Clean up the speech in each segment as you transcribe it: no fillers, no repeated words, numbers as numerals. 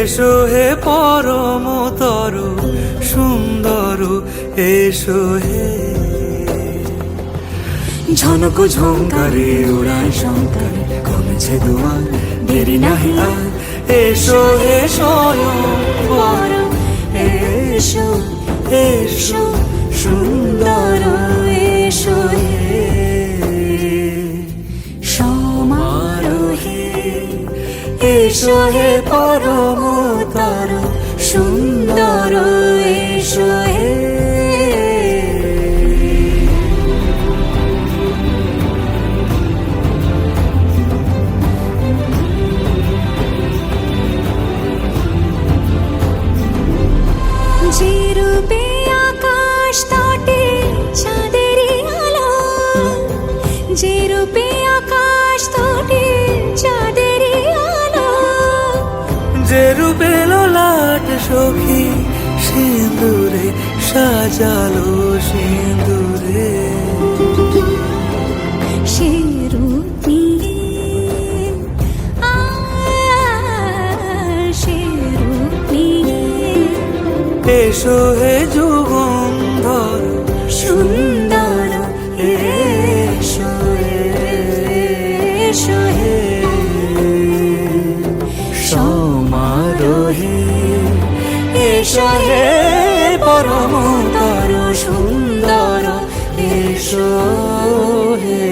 এসো হে পরমতর সুন্দর, এসো হে। ঝনক ঝঙ্কারে উড়ায় শঙ্কারে, কমেছে দুয়ার দেরি নাহি আর। এসো হে স্বয়ং বর, এসো এসো সুন্দর, এসো হে সমারোহে। এসো হে পরমতর সুন্দর, এসো হে। যে রূপে আকাশ তটে চাঁদেরই আলো, যে রূপে আকাশ তটে চাঁদেরই আলো, যে রূপে ললাট সখী সিঁদুরে সাজালো সিঁদুরে। সে রূপ নিয়ে সে রূপ নিয়ে এসো হে যুগন্ধর সুন্দর, এসো এসো হে সমারোহে। এসো হে পরমতর সুন্দর, এসো হে।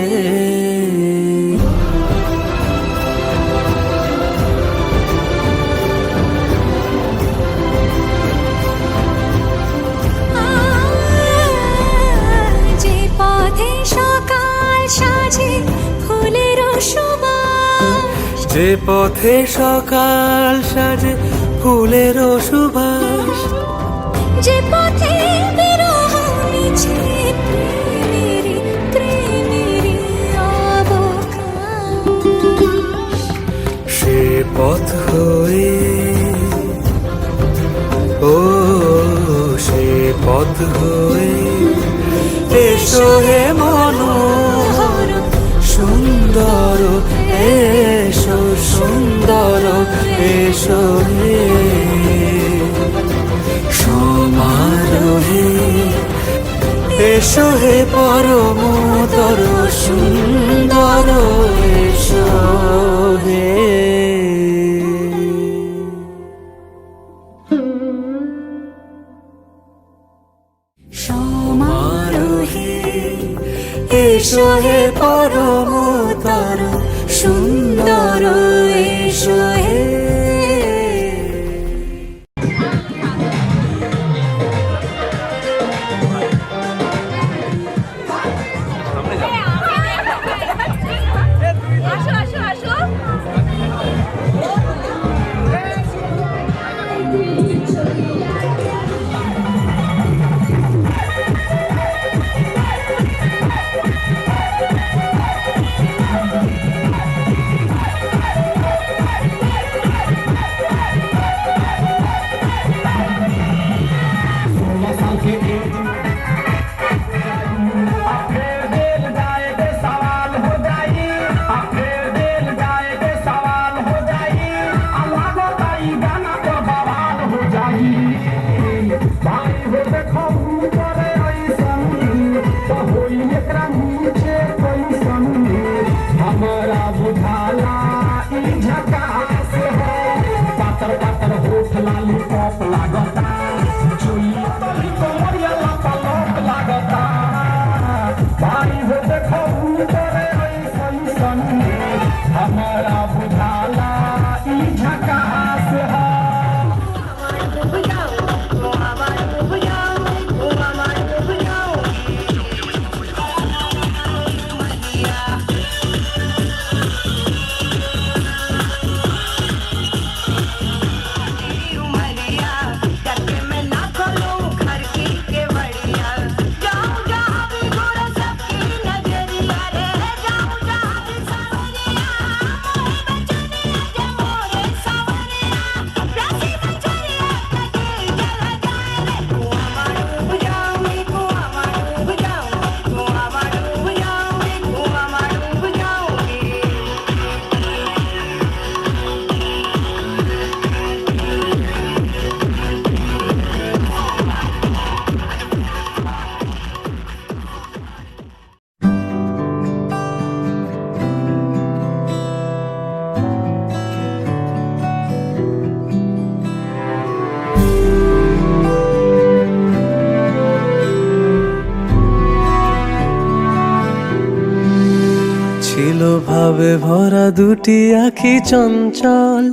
যে পথে সকাল সাজে ফুলের সুবাস, যে পথে সকাল সাজে ফুলের সুবাস, যে পথে বিরহ মিছে প্রেমেরই প্রেমেরই অবকাশ। সে পথ হয়ে ও সে পথ হয়ে এসো হে মনোহর সুন্দর, এসো সুন্দর, এসো হে সমারোহে। এসো হে পরমতর সুন্দর, এসো হে সমারোহে। এসো হে পরমতর সুন্দর, এসো হে। ভাবে ভরা দুটি আখি চঞ্চল,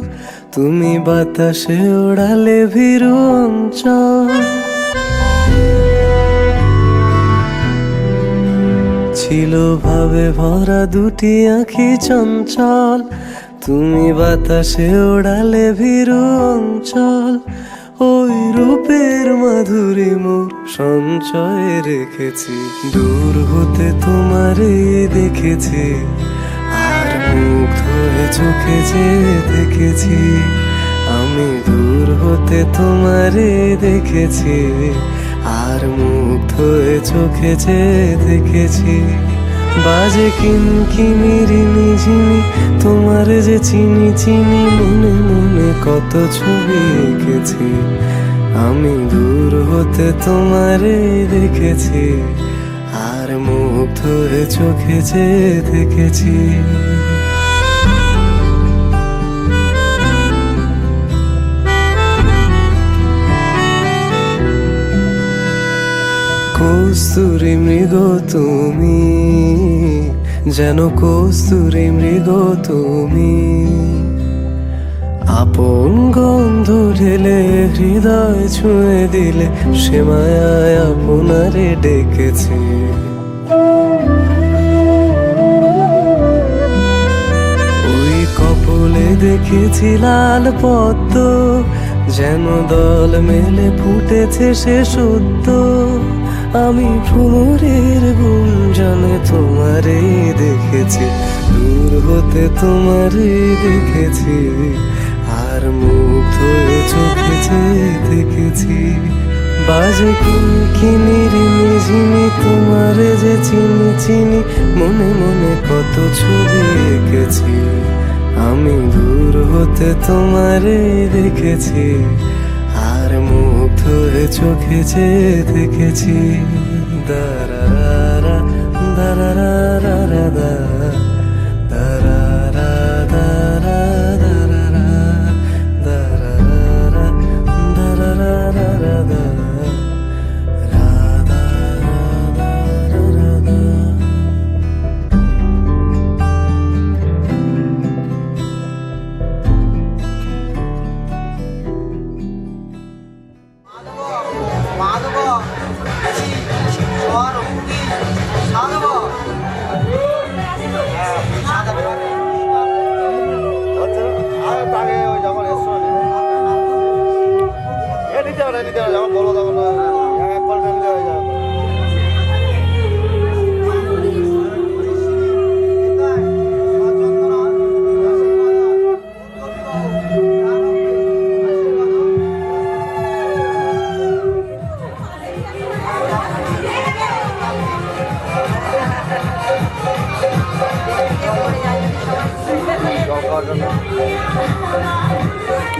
তুমি বাতাসে ওড়ালে ভীরু অঞ্চল। ছিল ভাবে ভরা দুটি আখি চঞ্চল, তুমি বাতাসে ওড়ালে ভীরু অঞ্চল। ওই রূপের মাধুরী মোর সঞ্চয়ে রেখেছি, দূর হতে তোমারে দেখেছি, আর মুগ্ধ হয়ে চোখে যে দেখেছি। আমি দূর হতে তোমারে দেখেছি, আর মুগ্ধ হয়ে চোখে যে দেখেছি। বাজে কিনকিনিরি নিঝিনি, তোমার যে চিনি চিনি, মনে মনে কত ছবি এঁকেছি। আমি দূর হতে তোমারে দেখেছি, আর মুগ্ধ হয়ে চোখে যে দেখেছি। কস্তুরী মৃগ তুমি, যেন কস্তুরী মৃগ তুমি, আপন গন্ধ ঢেলে হৃদয় ছুঁয়ে দিলে, সে মায়ায় আপনারে ডেকেছে। ওই কপলে দেখেছি লাল পদ্ম, যেন দল মেলে ফুটেছে সে সদ্য। আমি ভ্রমরের গুঞ্জনে তোমারে দেখেছি, দূর হতে তোমারে দেখেছি, আর মুগ্ধ হয়ে চোখে যে দেখেছি। বাজে কিনকিনিরি নিঝিনি, তোমারে যে চিনি চিনি, মনে মনে কত ছবি এঁকেছি। আমি দূর হতে তোমারে দেখেছি, আর মুগ্ধ হয়ে চোখে যে দেখেছি। দারারা দারারা দারারা দারারা দারারা দারারা দারারা যেমন বলো তখন একবার নিতে হয়ে যাবে।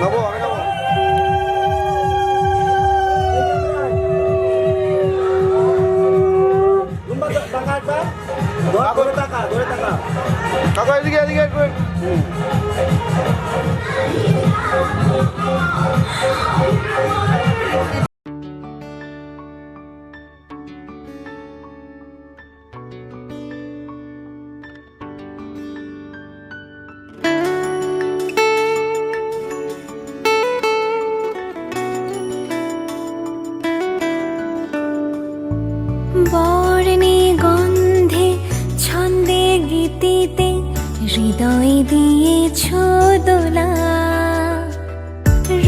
নেবো আমি নেবো। কাকা এদিকে এদিকে একটু। বর্ণে গন্ধে ছন্দে গীতিতে হৃদয় দিয়েছ দোলা,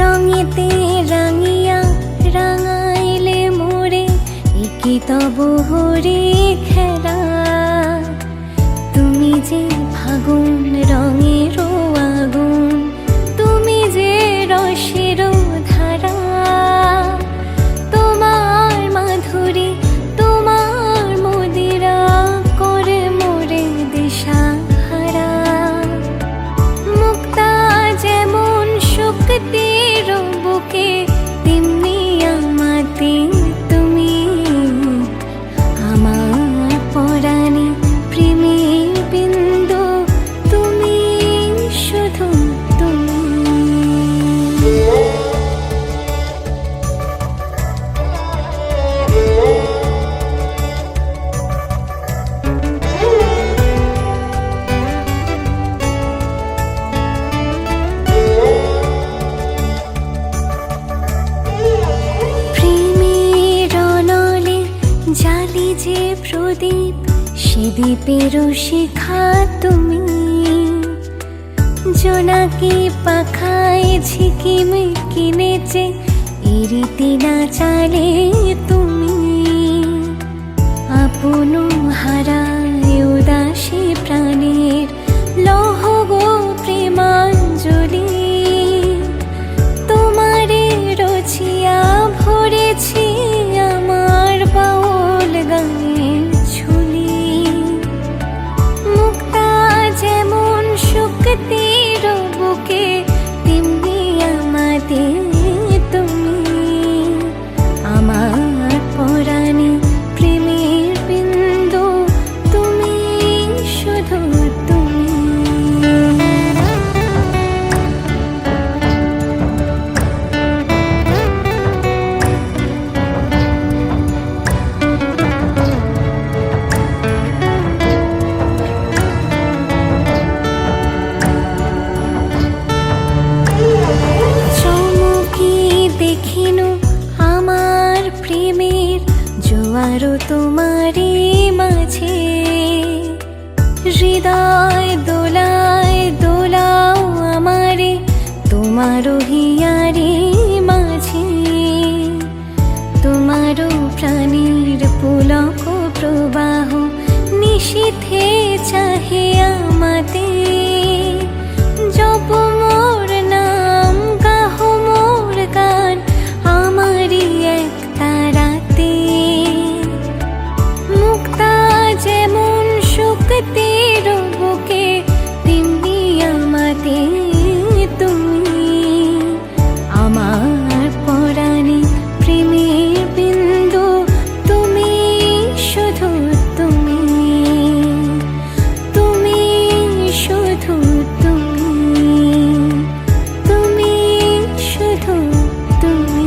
রঙেতে রাঙিয়া রাঙাইলে মোরে একি তব হরে খেলা। তুমি যে ফাগুন রঙের আগুন, তুমি যে রসের ধারা, তোমার মাধুরী তোমার মদিরা করে মোরে দিশাহারা। মুক্তা যেমন শক্তির বুকে, তেমনি আমাতে তুমি, আমার পরাণে প্রেমের বিন্দু তুমি। যে প্রদীপ, সে দ্বীপেরও শিখা তুমি। জোনাকি পাখায় ঝিকিমিকি নেচে ইরিতি না চালে তুমি। আপন হারায় উদাসী প্রাণের লহ গো প্রেমাঞ্জলি। তোমারে রচিয়া ভরেছি আমার বাউল গানের ঝুলি। মুক্তা যেমন শুকতির বুকে, তেমনি আমাদের তুমি। আমার পরাণে প্রেমের বিন্দু, তুমি শুধু তুমি। চমকি দেখিনু আমার প্রেমের জোয়ারও তোমারই মাঝে। হৃদয় দোলায় দোলাও আমারে তোমারও হিয়ারে মাঝে। তোমারও প্রাণীর পুলক প্রবাহ নিশীথে চাহে আমাতে। জপ মোর নাম, গাহ মোর গান, আমারই এক তারাতে। মুক্তা যেমন শুকতির বুকে, তেমনি আমাদের তুমি। আমার পরাণে প্রেমের বিন্দু, তুমি শুধু তুমি। তুমি শুধু তুমি। তুমি শুধু তুমি।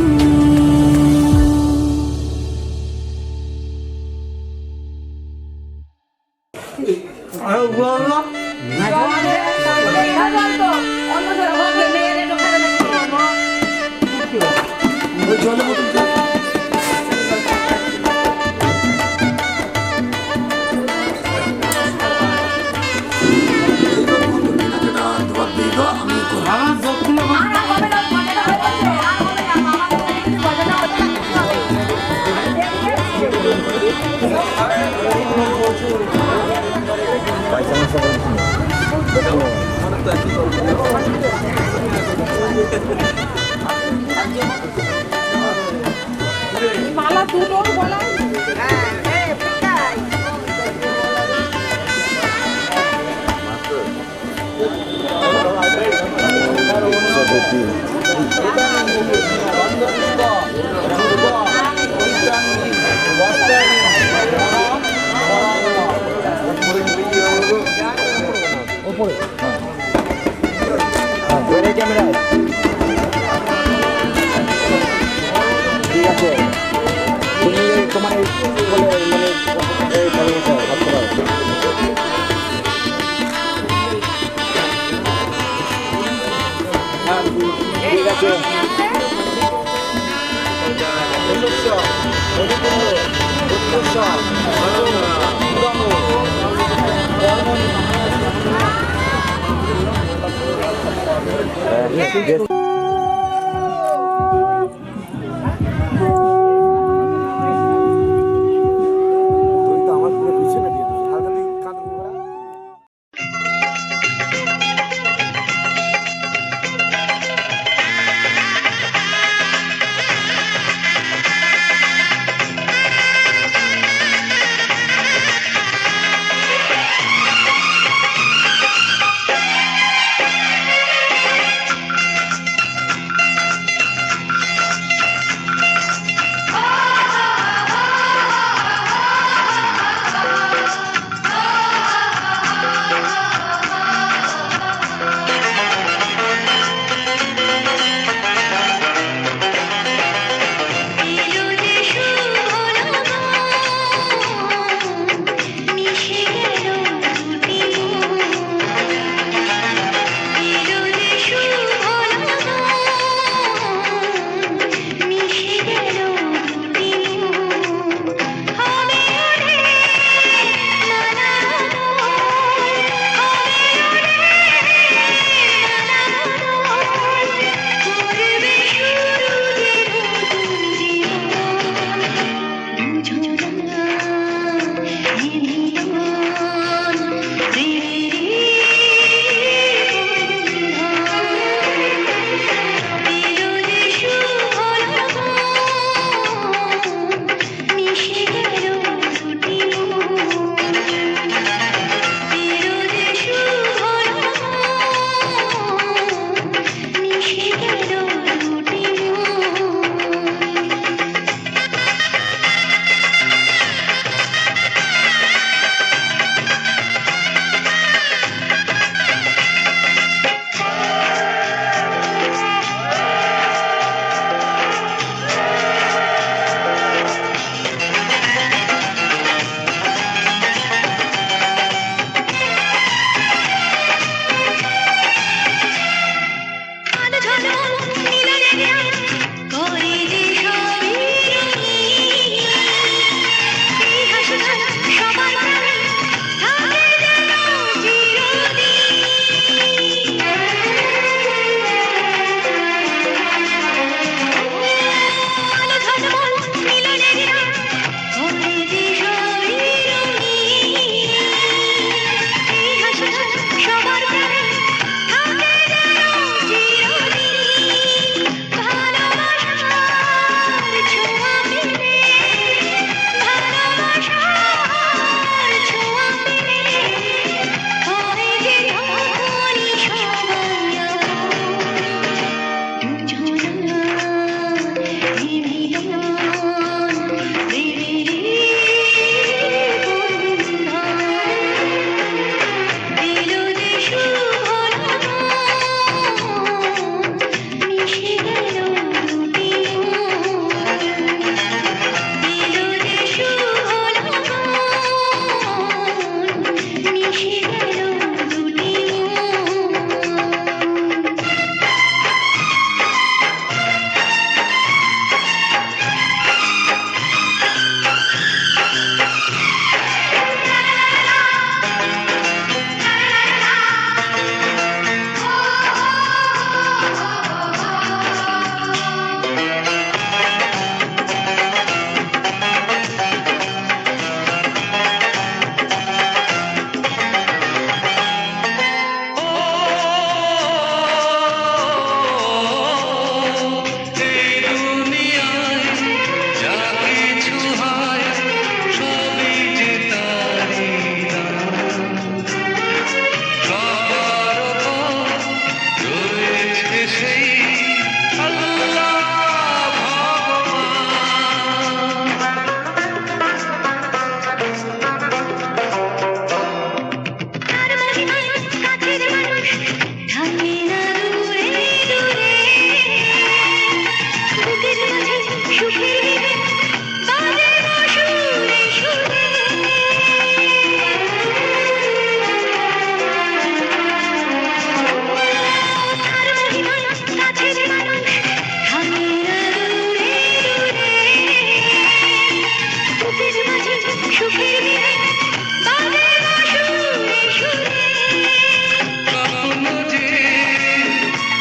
কখনো যে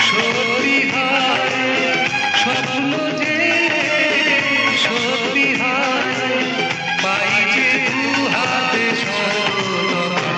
সত্যি হয়, স্বপ্ন যে সত্যি হয়, পাই যে দু হাতে সরলতা।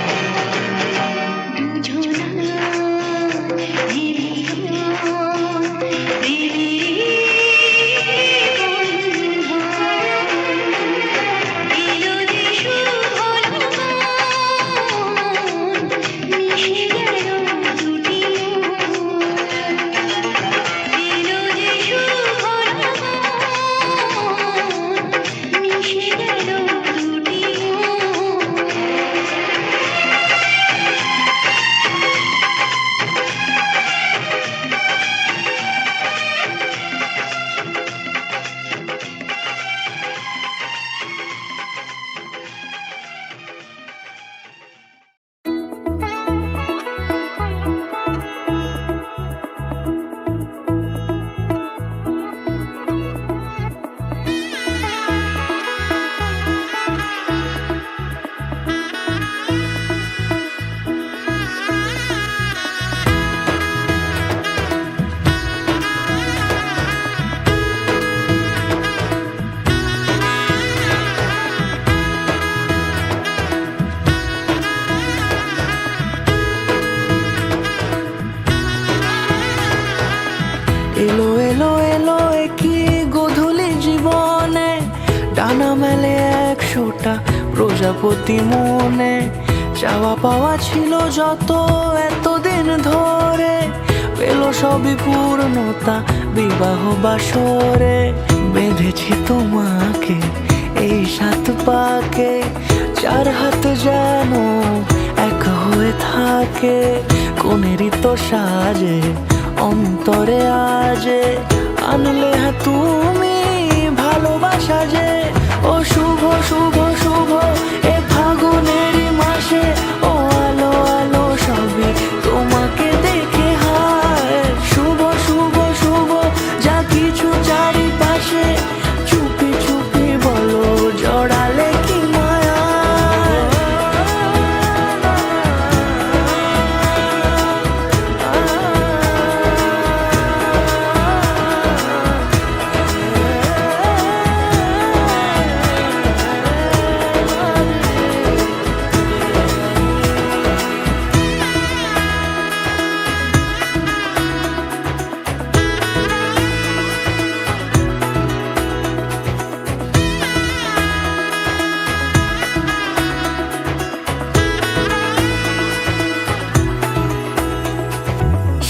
এলো এলো এলো কি গোধূলি জীবনে, ডানা মেলে 100টা প্রজাপতি মনে। চাওয়া পাওয়া ছিল যত এতদিন ধরে, পেল সবই পূর্ণতা বিবাহ বাসরে। বেঁধেছি তোমাকে এই 7 পাকে, 4 হাত যেন এক হয়ে থাকে। কোনেরই তো সাজে অন্তরে আজে, আনলে হ্যাঁ তুমি ভালোবাসা যে। ও শুভ শুভ শুভ এ ফাগুনেরই মাসে, ও আলো আলো সবই তোমাকে দেখে হয়। শুভ শুভ শুভ যা কিছু চারিপাশে, চুপি চুপি বলো জড়ালে কি মায়া।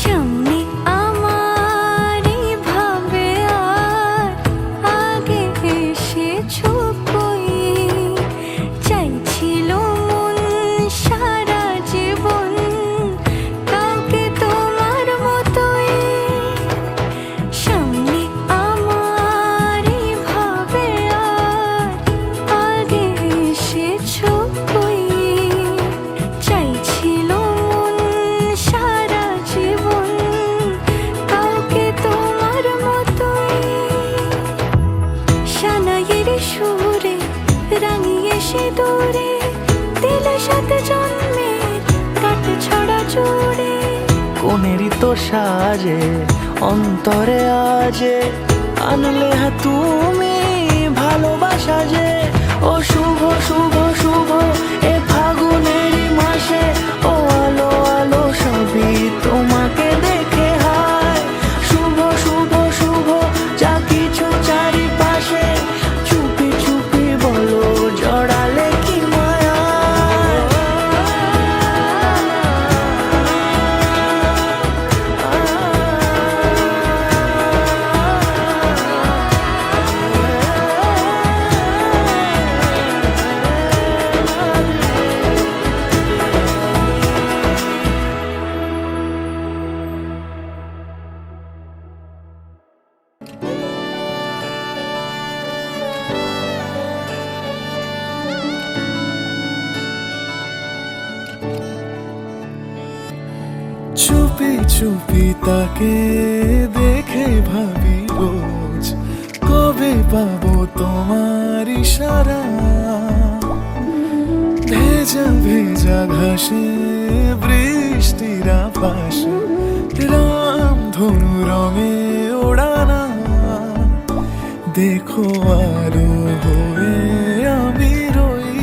সামনে আমার ভাবে আর আগে এসেছো কই, চাইছিল মন সারা জীবন কাউকে তোমার মতোই। সামনে আমার ভাবে আর আগে এসেছো কই, চাইছিল মন সারা জীবন কাউকে তোমার মতোই। সানাইয়ের সুরে রাঙিয়ে সে দূরে, দিলে 7 জন্মের কাট ছড়া জুড়ে। কোনেরই তো সাজে অন্তরে আজে, আনলে হ্যাঁ তুমি ভালোবাসা যে। ও শুভ শুভ শুভ এ ফাগুনেরই মাসে, ও আলো আলো সবই তোমাকে দেখে হয়। শুভ শুভ শুভ যা কিছু চারিপাশে, চুপি চুপি বলো জড়ালে কি মায়া। চুপি চুপি তাকে দেখে ভাবি রোজ, কবে পাবো তোমার ইশারা। ভেজা ভেজা ঘাসে বৃষ্টির আভাসে রাম ধনু রঙে ওড়ানা দেখো আলো হয়ে আমি রই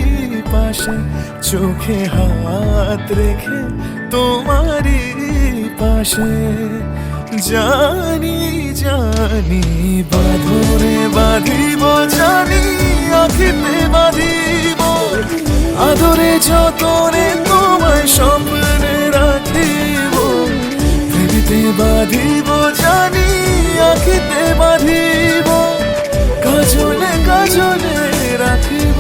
পাশে চোখে হাত রেখে তোমারই পাশে জানি জানি বাঁধনে বাঁধিব জানি আখিতে বাঁধিব আদরে যতনে তোমায় স্বপ্নে রাখিব প্রেমেতে বাঁধিব জানি আখিতে বাঁধিব কাজলে কাজলে রাখিব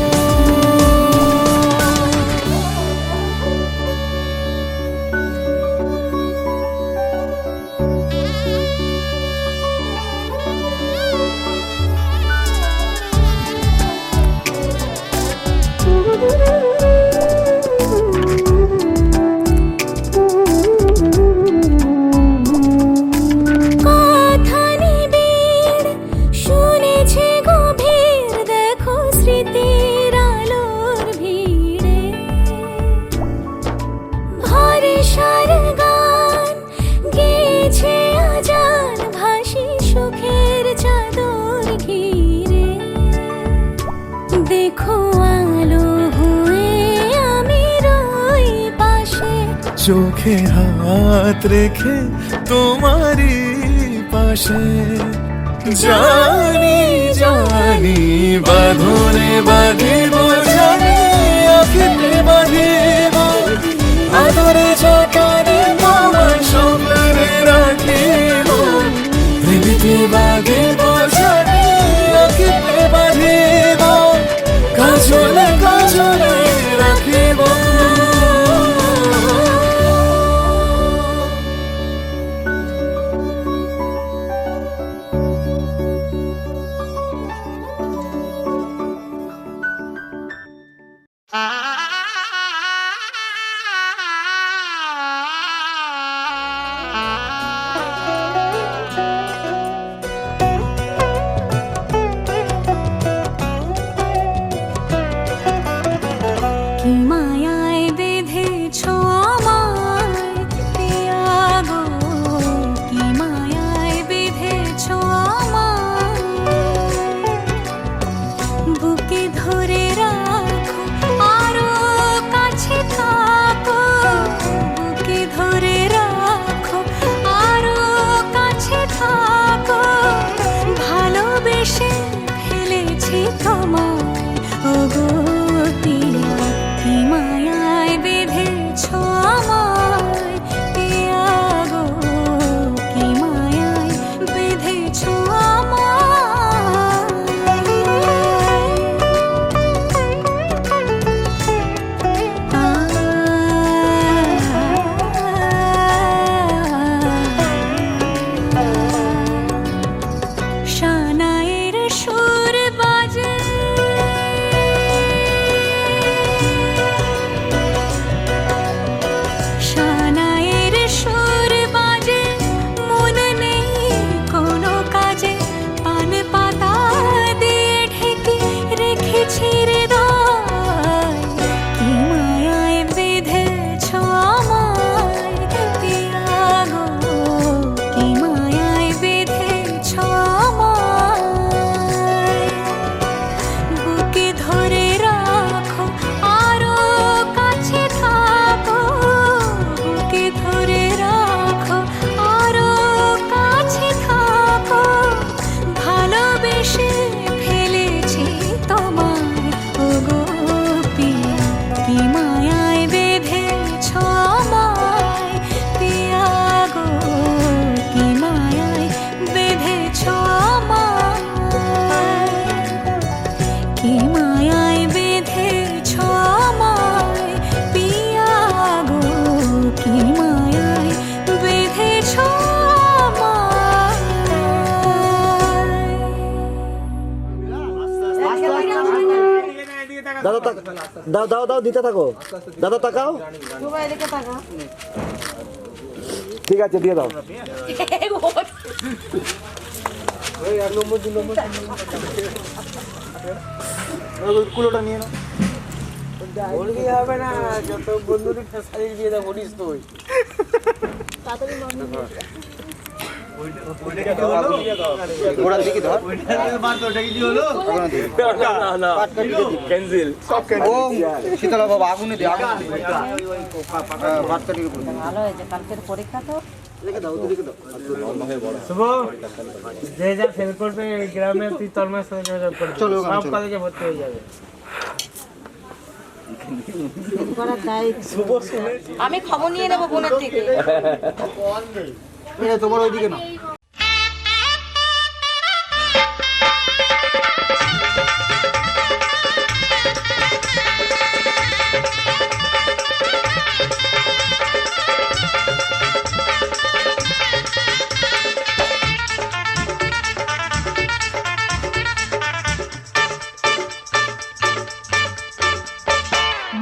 কথা নিবিড় শুনেছে গভীর দেখো স্মৃতির আলোর ভিড়ে ভরসার গান গেয়েছে আজান ভাসি সুখের চাদর ঘিরে দেখো আলো হয়ে আমি রই পাশে চোখে হাত রেখে তোমারই পাশে জানি জানি বাঁধনে বাঁধিব জানি আখিতে বাঁধিব আদরে যতনে তোমায় স্বপ্নে রাখিব প্রেমেতে বাঁধিব জানি আখিতে বাঁধিব কাজলে কাজলে রাখিব কি মায়ায় বেঁধেছো আমায় পিয়া গো কি মায়ায় বেঁধেছো আমায় বুকে ধরে রাখো আরো কাছে থাকো বুকে ধরে রাখো আরো কাছে থাকো ভালোবেসে ফেলেছি তোমায় ওগো পিয়া কি মায়ায় বেঁধেছো আমায় পিয়া গো কি মায়ায় বেঁধেছো শানায়ের সুর বাজে শানায়ের সুর বাজে মন নেই কোনো কাজে পান পাতা দিয়ে ঢেকে রেখেছি হৃদয় কি মায়ায় বেঁধেছো আমায় পিয়া গো কি মায়ায় বেঁধেছো আমায় বুকে ধরে রাখো আরো কাছে থাকো বুকে ধরে রাখো আরো কাছে থাকো ভালোবেসে ফেলেছি তোমায় ওগো পিয়া কি মায়ায় বেঁধেছো আমায় পিয়া গো কি মায়ায় বেঁধেছো আমায় কি মায়ায় বেঁধেছো আমায় পিয়া গো কি মায়ায় বেঁধেছো দাদা দাও দাও দাও দিতে থাকো দাদা তাকাও ঠিক আছে দিয়ে দাও কুলোটা নিয়ে নাও বলবি হবে না, যত বন্ধুদের সারিয়ে দিয়ে দেবো বলিস তুই। ঘোড়ার দিকে ধর ক্যান্সেল সব ওম শীতলা বাবা আগুনে দে আগুনে দে ভাত কাটিয়ে পড়ে ভালো হয়েছে কালকের পরীক্ষা তো শুভ যে যা ফেল করবে এই গ্রামে তুই তোর মায়ের সাথে যোগাযোগ করবি, চলো, সব চলো। কলেজে ভর্তি হয়ে যাবে। করার দায়িত্ব আমি খবর নিয়ে নেবো বোনের থেকে। তোমার ওইদিকে না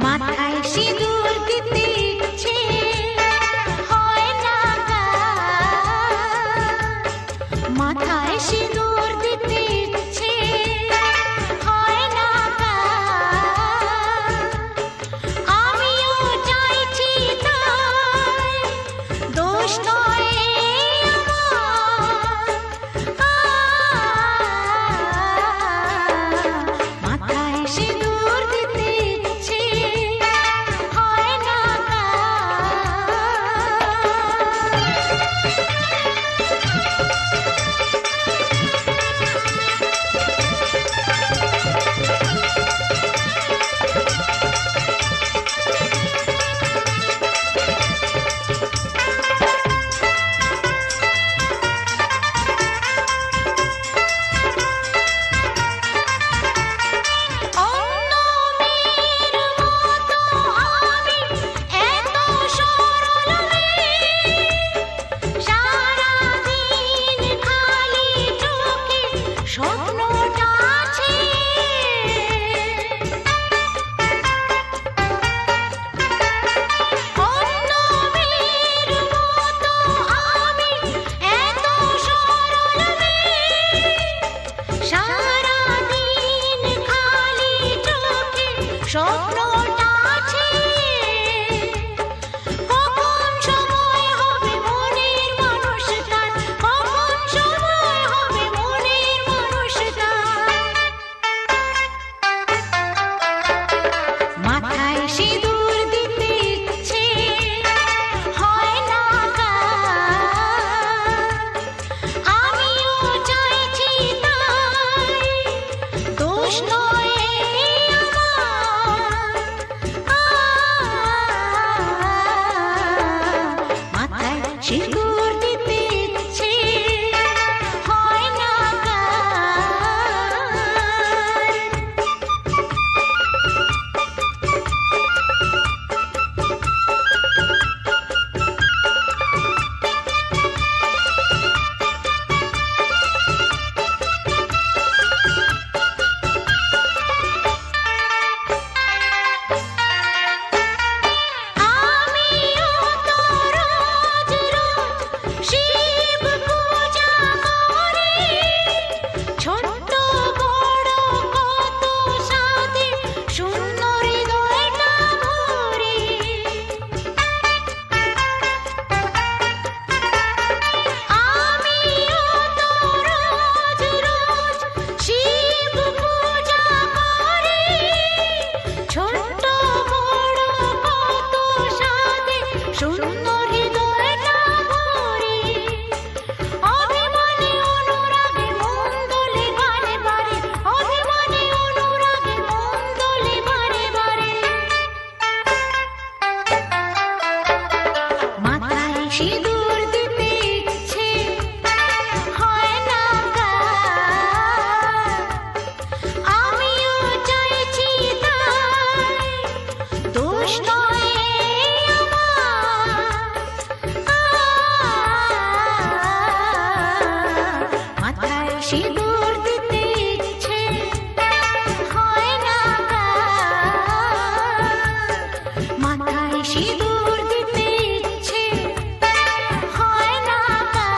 মাথায় সিঁদুর দিতে ইচ্ছে হয় না গা। মাথায় সিঁদুর দিতে ইচ্ছে হয় না গা। আমিও চাইছি তাই দোষ নয় আমার। মাথায় সিঁদুর দিতে ইচ্ছে হয় না গা। অন্য মেয়ের মতো আমি এত সরল মেয়ে, সারাদিন খালি চোখে স্বপ্নটা আছে। অন্য মেয়ের মতো আমি এত সরল মেয়ে, সারাদিন খালি চোখে স্বপ্নটা আছে। কখন সময় হবে মনের মানুষ তার, কখন সময় হবে মনের মানুষ তার। মাথায় সিঁদুর দিতে ইচ্ছে হয় না গা। আমিও চাইছি তাই দোষ নয় আমার। মাথায় সিঁদুর দিতে ইচ্ছে হয় না গা। আমিও তো রোজ রোজ শিব পূজা করি, ছোট্ট বড় কত সাধে শূন্য হৃদয়টা ভরি। আমিও তো রোজ রোজ শিব পূজা করি, ছোট্ট বড় কত সাধে শূন্য হৃদয়টা ভরি। অভিমানে অনুরাগে মন দোলে বারে বারে, অভিমানে অনুরাগে মন দোলে বারে বারে। মাথায় সিঁদুর দিতে ইচ্ছে হয় না গা। আমিও চাইছি তাই দোষ নয় আমার। মাথায় সিঁদুর দিতে ইচ্ছে হয় না গা। মাথায় সিঁদুর দিতে ইচ্ছে হয় না গা।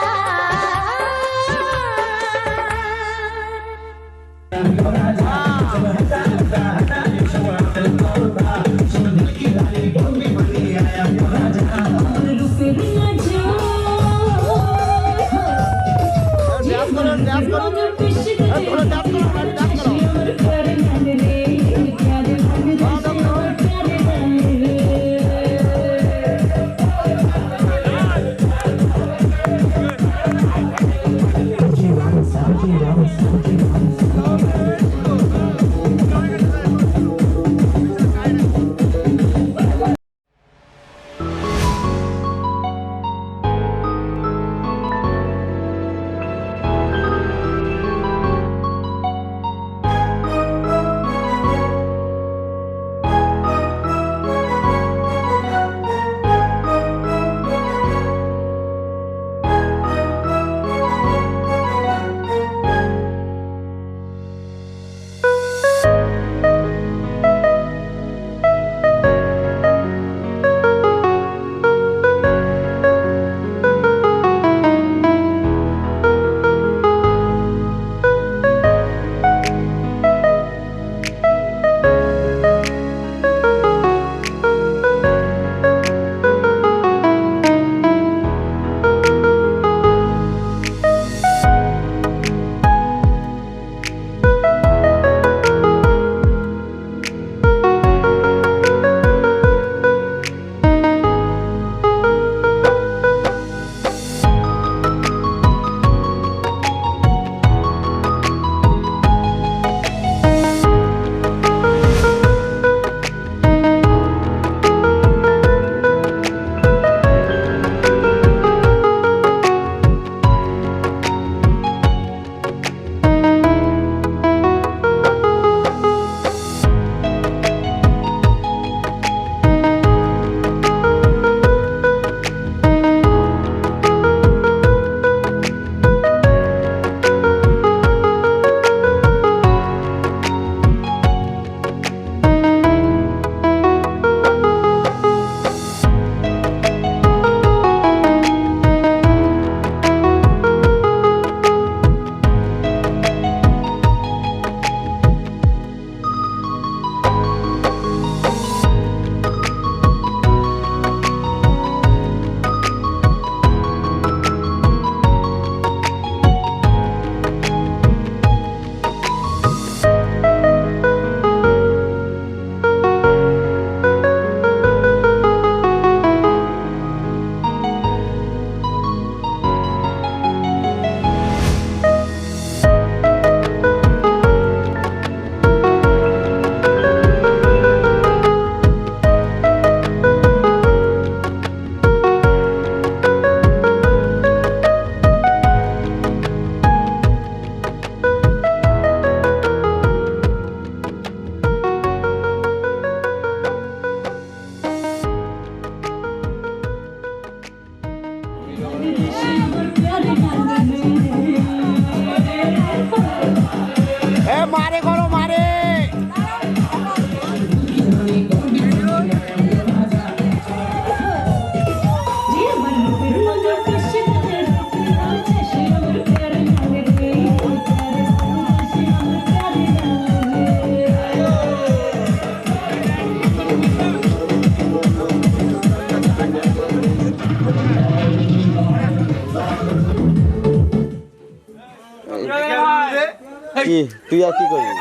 কি তুই আর কি করবি?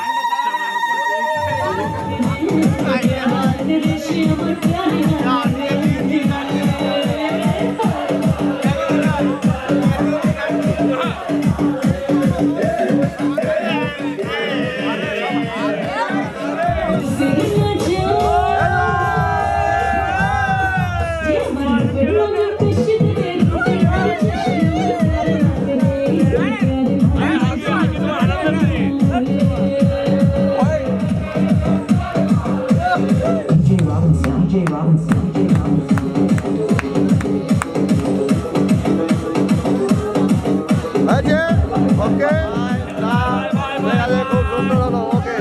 আছে ওকে ঠিক আছে, খুব সুন্দর হলো। ওকে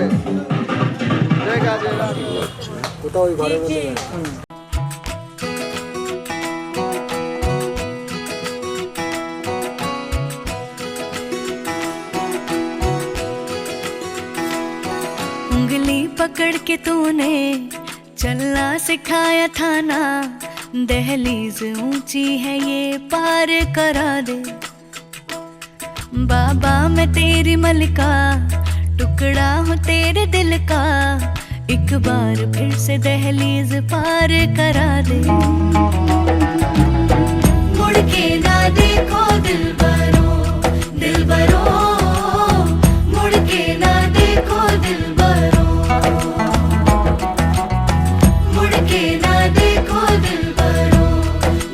ঠিক আছে, কোথাও ওই ঘরের মধ্যে उंगली पकड़ के तूने चलना सिखाया था ना, दहलीज ऊंची है ये पार करा दे। बाबा मैं तेरी मलिका, टुकड़ा हूँ तेरे दिल का, एक बार फिर से दहलीज पार करा दे। मुड़ के ना देखो दिलबरो, दिलबरो, मुड़ के ना देखो दिलबरो, मुड़ के ना देखो दिलबरो,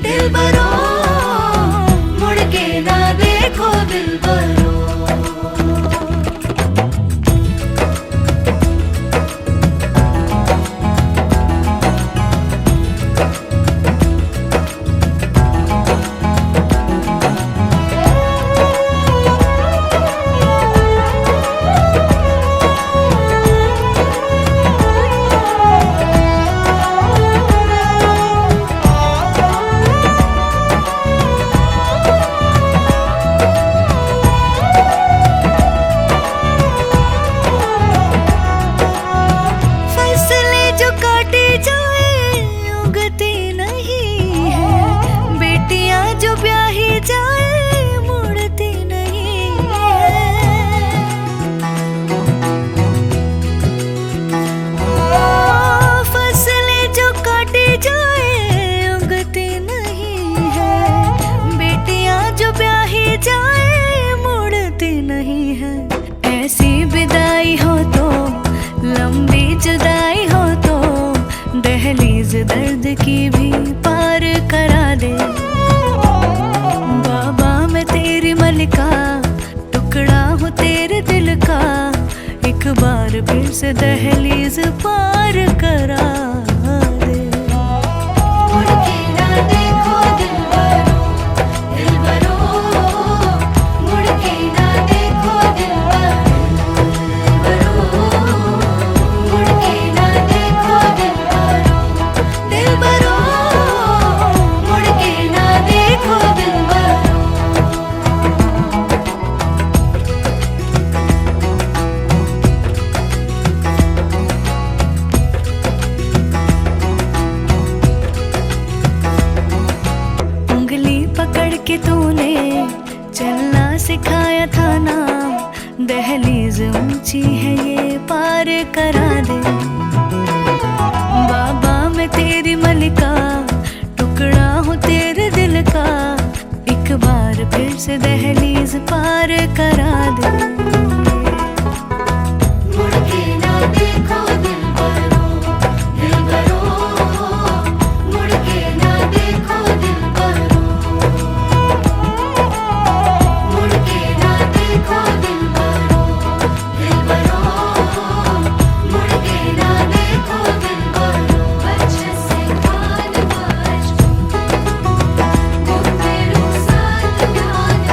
दिलबरो, मुड़ के ना देखो दिलबरो। दर्द की भी पार करा दे। बाबा मैं तेरी मलिका, टुकड़ा हूँ तेरे दिल का, एक बार फिर से दहलीज पार करा दे। मुड़ के ना देखो दिलबरो, दिलबरो, मुड़ के ना देखो दिलबरो, मुड़ के ना देखो दिलबरो, दिलबरो, मुड़ के ना देखो दिलबरो। उंगली पकड़ के तूने चलना सिखाया था ना, दहलीज ऊंची है ये पार करा दे। बाबा मैं तेरी मलिका, टुकड़ा हूँ तेरे दिल का, एक बार फिर से दहलीज पार करा दे। मुड़ के ना देखो दिलबरो, दिलबरो, मुड़ के ना देखो दिलबरो, मुड़ के ना देखो दिलबरो, दिलबरो, मुड़ के ना देखो दिलबरो। अच्छे से कान बाज, गुफ्ते रुखसात ध्यान,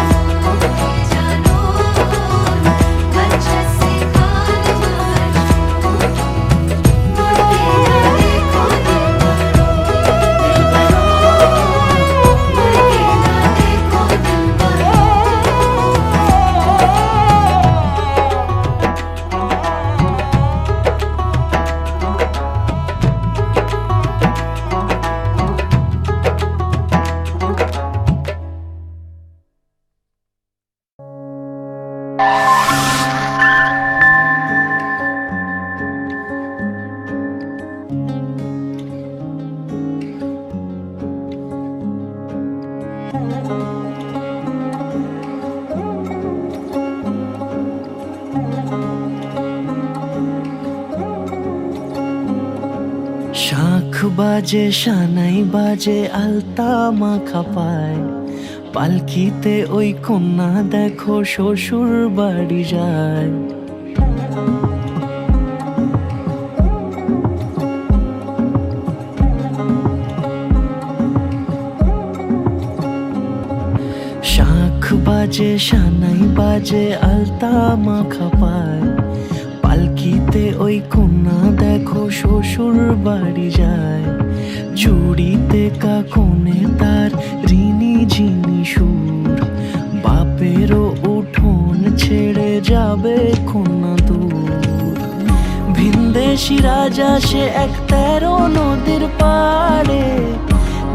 শাঁখ বাজে সানাই বাজে আলতা মাখা পায়, পালকিতে ওই কন্যা দেখো শ্বশুর বাড়ি যায়। শাঁখ বাজে সানাই বাজে আলতা মাখা পায়, পালকিতে ওই কন্যা দেখো শ্বশুর বাড়ি যায়। চুড়িতে কাকনে তার ঋণী ঝিনি সুর, বাপেরও উঠোন ছেড়ে যাবে কন্যা দূর। ভিনদেশি রাজা সে এক 13 নদীর পাড়ে,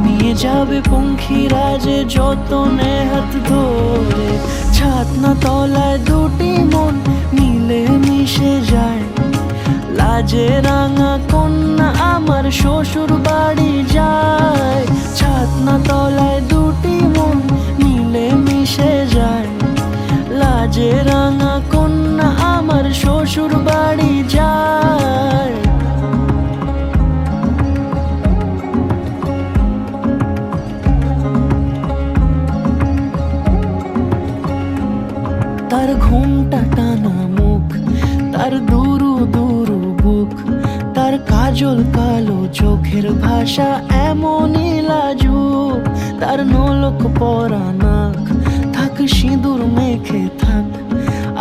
নিয়ে যাবে পঙ্খিরাজে যতনে হাত ধরে। ছাতনা তলায় দুটি মন মিলে মিশে যায়, লাজে রাঙা কন্যা আমার শ্বশুর বাড়ি যায়। ছাতনা তলায় দুটি মন মিলে মিশে যায়, লাজে রাঙা কন্যা আমার শ্বশুর বাড়ি যায়। তার ঘুমটা টানা মুখ, তার দুরু দুরু বুক, তার কাজল কালো চোখের ভাষা এমনই লাজুক। তার নোলক পরা নাক, থাক সিঁদুর মেখে থাক,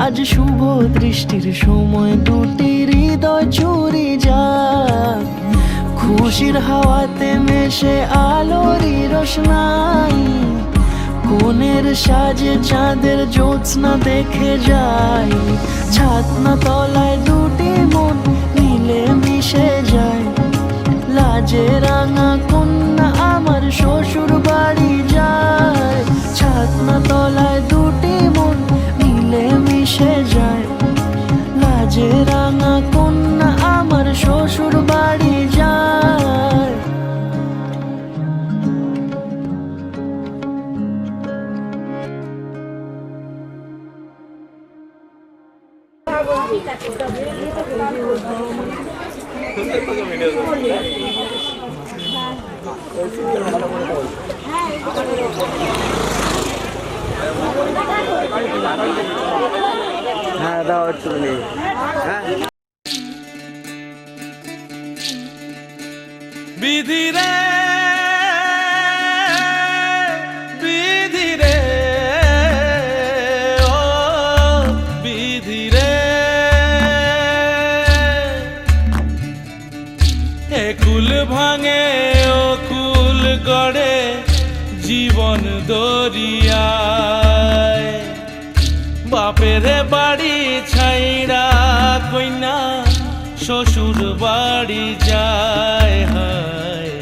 আজ শুভ দৃষ্টির সময় দুটি হৃদয় চুরি যাক। খুশির হাওয়াতে মেশে আলোরই রোশনাই, কোণের সাজে চাঁদের জ্যোৎস্না দেখে যাই। ছাতনা তলায় দুটি মন মিলে মিশে যায়, লাজে রাঙা কন্যা আমার শ্বশুর বাড়ি যায়। ছাতনা তলায় দুটি মন মিলে মিশে যায়, লাজে রাঙা কন্যা আমার শ্বশুর বাড়ি যায়। হ্যাঁ দাও একটু নেই। হ্যাঁ বিধি রে বিধি রে ও বিধি রে, এ কুল ভাঙে ও কুল গড়ে জীবন দরিয়ায়। বাপের বাড়ি ছাইড়া কইনা শ্বশুর বাড়ি যায়। হায়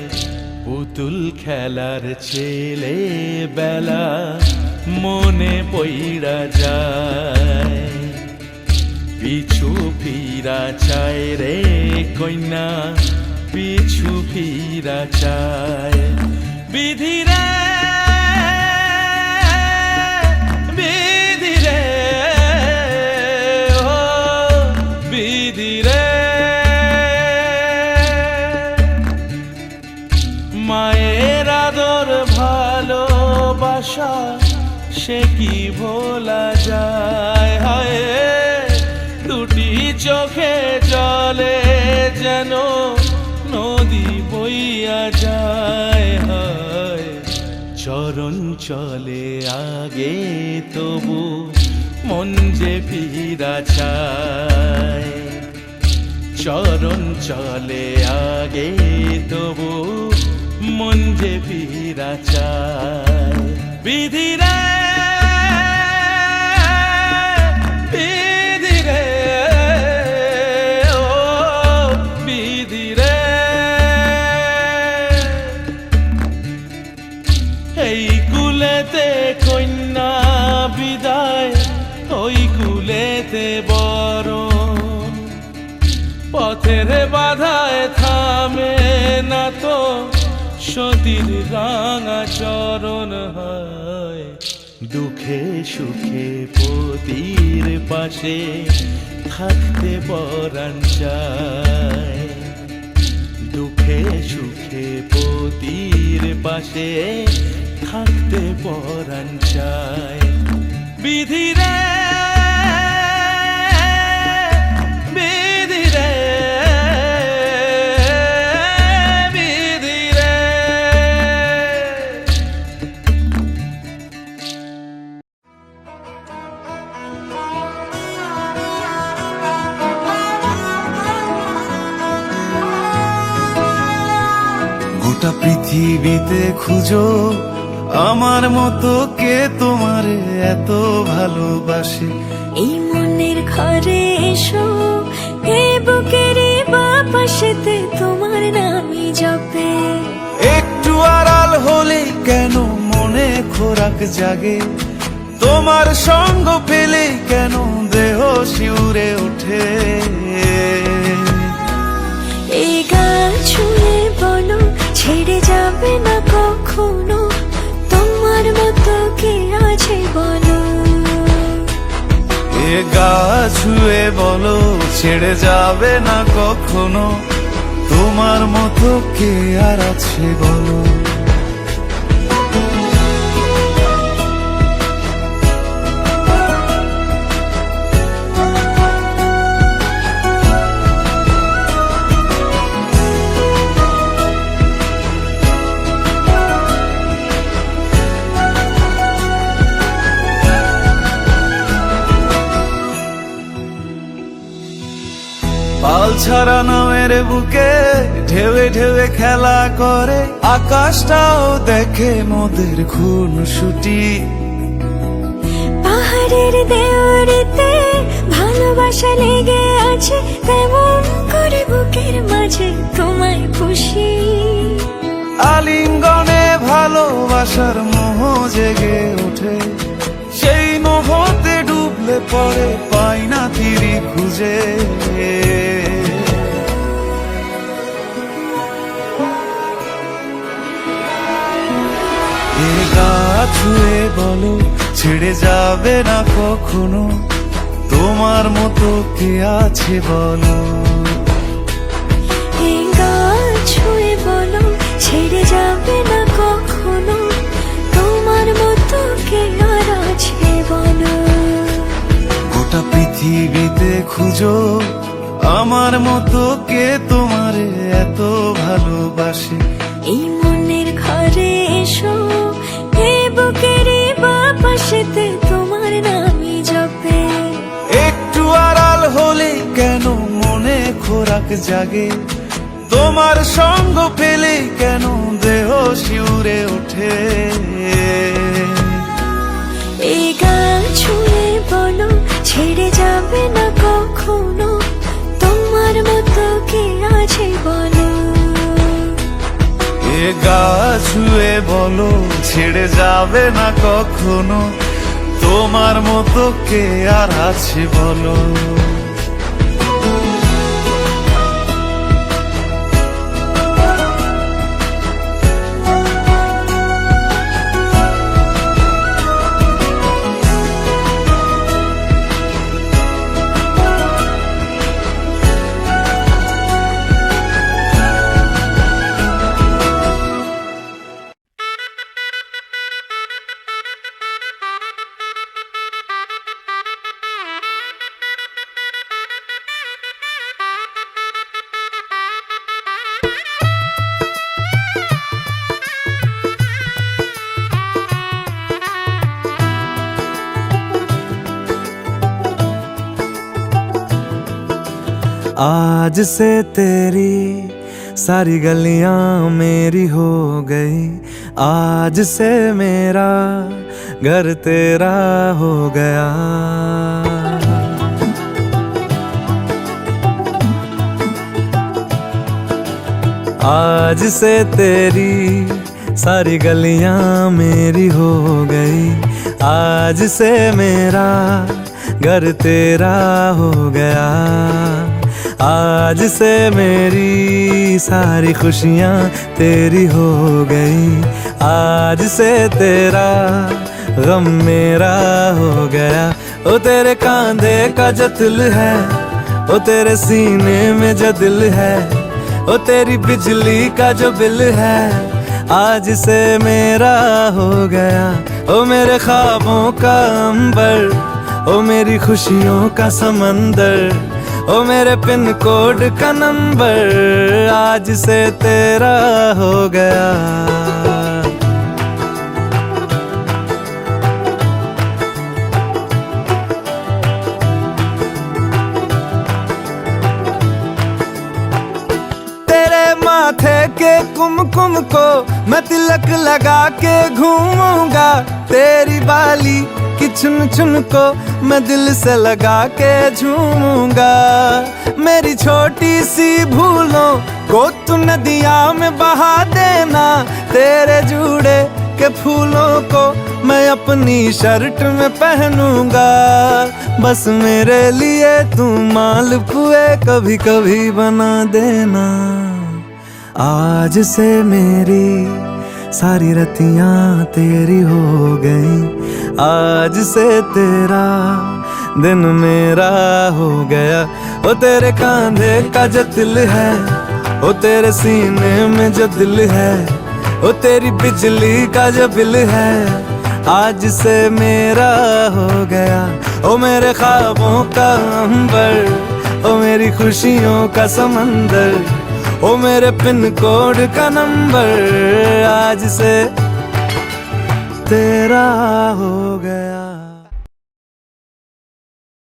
পুতুল খেলার ছেলে বেলা মনে পইড়া যায়। পিছু ফিরা চায় রে কইনা, পিছু ফিরা চায়। বিধি রে বিধি রে ও বিধি রে, মায়ের আদর ভালোবাসা সে কি ভোলা যায়। হায় দুটি চোখে জলে যেন নদী বইয়া যায়। হায় চরণ চলে আগে তবু মন যে ফিরা চায়। চরণ চলে আগে তবু মন যে ফিরা চায়। বিধি রে বিধি রে ও বিধি রে, এই কুলেতে কন্যা বিদায়, ওই কুলেতে বরণ। পথের বাধায় থামে না তো সতীর রাঙা চরণ হয় দুঃখে সুখে পতির পাশে থাকতে পরাণ চায় দুঃখে সুখে পতির পাশে থাকতে পরাণ চায় বিধিরে বিধিরে বিধিরে গোটা পৃথিবীতে খুঁজো আমার মতো কে তোমারে এত ভালোবাসে। এই মনের ঘরে এসো, এ বুকেরই বাপাশেতে তোমার নামই জপে। একটু আড়াল হলে কেন মনে খোরাক জাগে, তোমার সঙ্গ পেলে কেন দেহ শিউরে ওঠে। এই গান ছুঁয়ে বলো ছেড়ে যাবে না কখনো, তোমার মতো কে আছে বলো। এ গা ছুঁয়ে বলো ছেড়ে যাবে না কখনো, তোমার মতো কে আর আছে বলো। পাল ছাড়া নামের বুকে ঢেউে ঢেউে খেলা করে, আকাশটাও দেখে মোদের খুনসুটি। পাহাড়ের দেওয়ারিতে ভালোবাসা লেগে আছে, তেমন করে বুকের মাঝে তোমায় খুশি। আলিঙ্গনে ভালোবাসার মোহ জেগে ওঠে, সেই মোহতে ডুবলে পরে পাই না তীরি খুঁজে। এ গা ছুঁয়ে বলো ছেড়ে যাবে না কখনো, তোমার মতো কে আছে বলো। এই গান ছুঁয়ে বলো ছেড়ে যাবে না কখনো, তোমার মতো কে আর আছে বলো। গোটা পৃথিবীতে খুঁজো আমার মতো কে তোমারে এত ভালোবাসে। এই মনের ঘরে এসো, এ বুকেরই বাপাশেতে তোমার নামই জপে। একটু আড়াল হলে কেন মনে খোরাক জাগে, তোমার সঙ্গ পেলে কেন দেহ শিউরে ওঠে। এই গান ছুঁয়ে বলো ছেড়ে যাবে না কখনো, তোমার মতো কে আছে বলো। এ গা ছুঁয়ে বলো ছেড়ে যাবে না কখনো, তোমার মতো কে আর আছে বলো। आज से तेरी सारी गलियां मेरी हो गई, आज से मेरा घर तेरा हो गया। आज से तेरी सारी गलियां मेरी हो गई, आज से मेरा घर तेरा हो गया। आज से मेरी सारी खुशियाँ तेरी हो गई, आज से तेरा गम मेरा हो गया। ओ तेरे कांधे का जो दिल है, ओ तेरे सीने में जो दिल है, ओ तेरी बिजली का जो बिल है, आज से मेरा हो गया। ओ मेरे ख्वाबों का अंबर, ओ मेरी खुशियों का समंदर, ओ मेरे पिन कोड का नंबर, आज से तेरा हो गया। माथे के कुमकुम को मैं तिलक लगा के घूमूंगा, तेरी बाली की चुन चुन को मैं दिल से लगा के झूमूंगा। मेरी छोटी सी भूलों को तू नदिया में बहा देना, तेरे जूड़े के फूलों को मैं अपनी शर्ट में पहनूंगा। बस मेरे लिए तू मालपुए कभी कभी बना देना। आज से मेरी सारी रतियां तेरी हो गई, आज से तेरा दिन मेरा हो गया। ओ तेरे कांधे का जो दिल है, ओ तेरे सीने में जो दिल है, ओ तेरी बिजली का जो बिल है, आज से मेरा हो गया। ओ मेरे ख्वाबों का अंबर, ओ मेरी खुशियों का समंदर, ओ मेरे पिन कोड का नंबर, आज से तेरा हो गया।